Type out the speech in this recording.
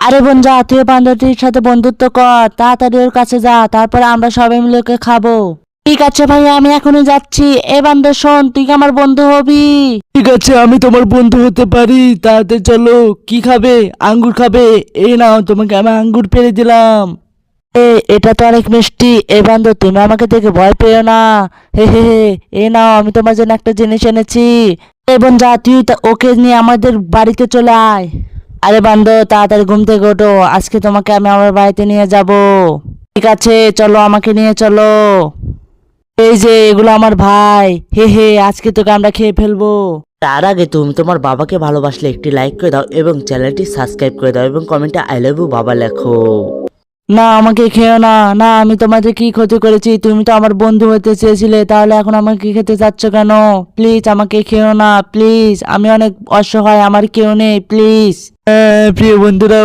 আরে বোন যা, তুই বান্ধবীর সাথে বন্ধুত্ব কর, তাড়াতাড়ি ওর কাছে যা, তারপরে আমরা সবাই মিলে ওকে খাবো। ঠিক আছে ভাইয়া, আমি এখনই যাচ্ছি। এ বান্ধব শোন, তুই কি আমার বন্ধু হবি? ঠিক আছে, আমি তোমার বন্ধু হতে পারি, তাড়াতাড়ি চলো। কি খাবে? আঙ্গুর খাবে? এই নাও, তোমাকে আমি আঙ্গুর পেড়ে দিলাম। এটা তো অনেক মিষ্টি। এ বান্ধব, তুমি আমাকে দেখে ভয় পেও না। হে হে হে, এ নাও, আমি তোমার জন্য একটা জিনিস এনেছি। এ বোন যা, তুই ওকে নিয়ে আমাদের বাড়িতে চলে আয়। আরে বান্ধব, তাড়াতাড়ি ঘুম থেকে ওঠো, আজকে তোমাকে আমি আমার বাড়িতে নিয়ে যাব। ঠিক আছে, চলো, আমাকে নিয়ে চলো। এই যে এগুলো আমার ভাই। হে হে, আজকে তোকে আমরা খেয়ে ফেলবো। তার আগে তুমি তোমার বাবাকে ভালোবাসলে একটি লাইক করে দাও এবং চ্যানেলটি সাবস্ক্রাইব করে দাও এবং কমেন্টে আই লাভ ইউ বাবা লেখো। না, আমাকে খেও না। না, আমি তোমাদের কি ক্ষতি করেছি? তুমি তো আমার বন্ধু হতে চেয়েছিলে, তাহলে এখন আমাকে খেতে চাচ্ছ কেন? প্লিজ আমাকে খেও না, প্লিজ। আমি অনেক অসহায়, আমার কেউ নেই, প্লিজ। প্রিয় বন্ধুরা,